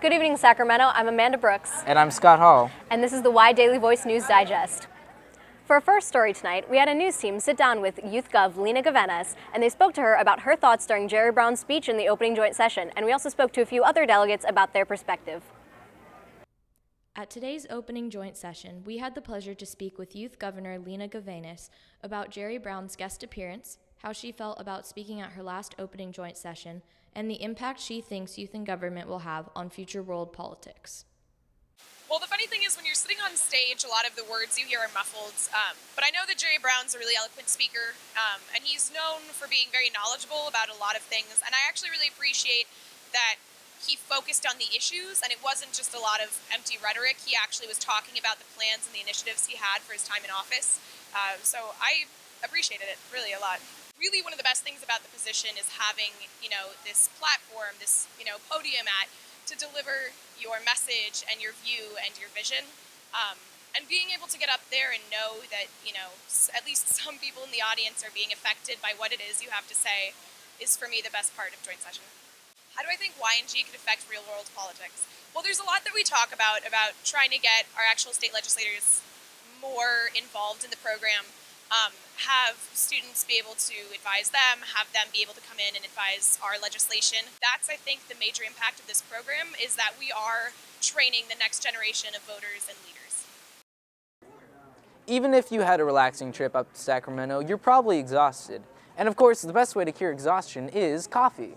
Good evening, Sacramento. I'm Amanda Brooks. And I'm Scott Hall. And this is the Y-DailyVoice News Digest. For our first story tonight, we had a news team sit down with Youth Gov Lena Gavenas, and they spoke to her about her thoughts during Jerry Brown's speech in the opening joint session. And we also spoke to a few other delegates about their perspective. At today's opening joint session, we had the pleasure to speak with Youth Governor Lena Gavenas about Jerry Brown's guest appearance, how she felt about speaking at her last opening joint session, and the impact she thinks youth in government will have on future world politics. Well, the funny thing is when you're sitting on stage, a lot of the words you hear are muffled, but I know that Jerry Brown's a really eloquent speaker, and he's known for being very knowledgeable about a lot of things, and I actually really appreciate that he focused on the issues, and it wasn't just a lot of empty rhetoric. He actually was talking about the plans and the initiatives he had for his time in office, so I appreciated it really a lot. Really, one of the best things about the position is having, this platform, this, podium to deliver your message and your view and your vision. And being able to get up there and know that, at least some people in the audience are being affected by what it is you have to say is, for me, the best part of joint session. How do I think Y&G could affect real-world politics? Well, there's a lot that we talk about trying to get our actual state legislators more involved in the program. Have students be able to advise them, have them be able to come in and advise our legislation. That's, I think, the major impact of this program, is that we are training the next generation of voters and leaders. Even if you had a relaxing trip up to Sacramento, you're probably exhausted. And of course, the best way to cure exhaustion is coffee.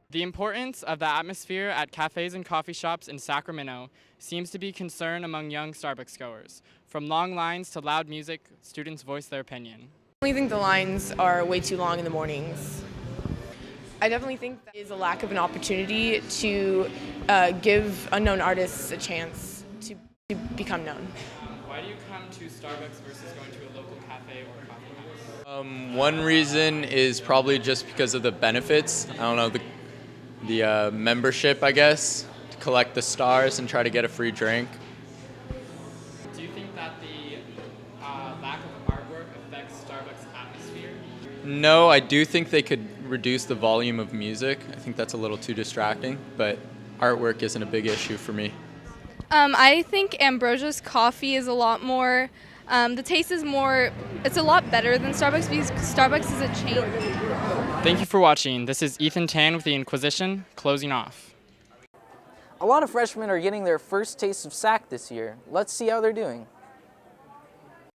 The importance of the atmosphere at cafes and coffee shops in Sacramento seems to be concern among young Starbucks goers. From long lines to loud music, students voice their opinion. I think the lines are way too long in the mornings. I definitely think that is a lack of an opportunity to give unknown artists a chance to become known. Why do you come to Starbucks versus going to a local cafe or coffee house? One reason is probably just because of the benefits. I don't know, the membership, I guess, to collect the stars and try to get a free drink. Do you think that the lack of artwork affects Starbucks' atmosphere? No, I do think they could reduce the volume of music. I think that's a little too distracting, but artwork isn't a big issue for me. I think Ambrosia's coffee is a lot more, the taste is more, it's a lot better than Starbucks because Starbucks is a chain. Thank you for watching. This is Ethan Tan with the Inquisition, closing off. A lot of freshmen are getting their first taste of SAC this year. Let's see how they're doing.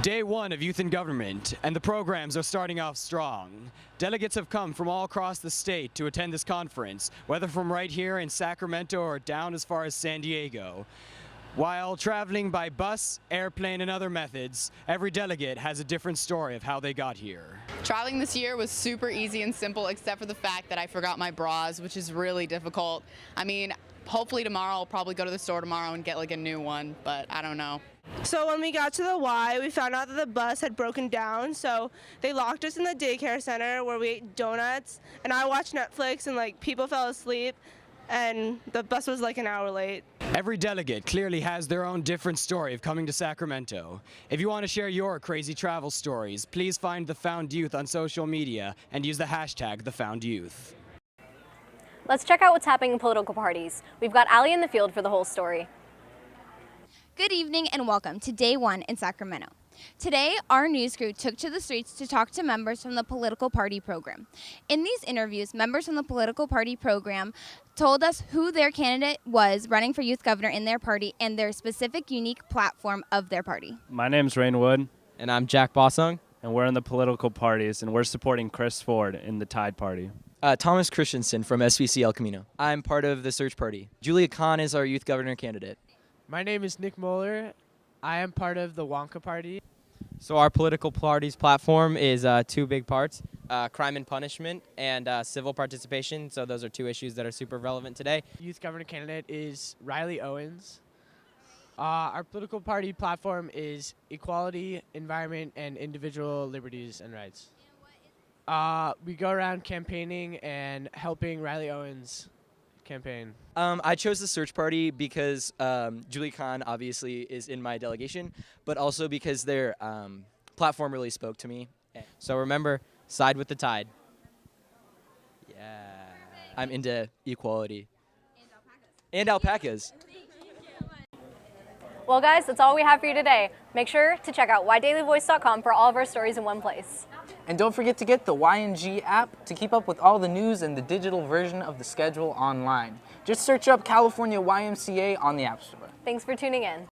Day one of Youth in Government, and the programs are starting off strong. Delegates have come from all across the state to attend this conference, whether from right here in Sacramento or down as far as San Diego. While traveling by bus, airplane, and other methods, every delegate has a different story of how they got here. Traveling this year was super easy and simple, except for the fact that I forgot my bras, which is really difficult. I mean, hopefully tomorrow I'll probably go to the store tomorrow and get like a new one, but I don't know. So when we got to the Y, we found out that the bus had broken down, so they locked us in the daycare center where we ate donuts, and I watched Netflix and people fell asleep, and the bus was like an hour late. Every delegate clearly has their own different story of coming to Sacramento. If you want to share your crazy travel stories, please find The Found Youth on social media and use the hashtag #TheFoundYouth. Let's check out what's happening in political parties. We've got Allie in the field for the whole story. Good evening and welcome to Day 1 in Sacramento. Today, our news crew took to the streets to talk to members from the political party program. In these interviews, members from the political party program told us who their candidate was running for youth governor in their party and their specific unique platform of their party. My name's Rain Wood. And I'm Jack Bossung. And we're in the political parties, and we're supporting Chris Ford in the Tide Party. Thomas Christensen from SVC El Camino. I'm part of the Search Party. Julia Kahn is our youth governor candidate. My name is Nick Moeller. I am part of the Wonka Party. So our political party's platform is two big parts, crime and punishment and civil participation. So those are two issues that are super relevant today. Youth governor candidate is Riley Owens. Our political party platform is equality, environment, and individual liberties and rights. We go around campaigning and helping Riley Owens campaign. I chose the Search Party because Julie Kahn obviously is in my delegation, but also because their platform really spoke to me. So remember, side with the tide. I'm into equality. And alpacas. Well, guys, that's all we have for you today. Make sure to check out Y-DailyVoice.com for all of our stories in one place. And don't forget to get the YNG app to keep up with all the news and the digital version of the schedule online. Just search up California YMCA on the App Store. Thanks for tuning in.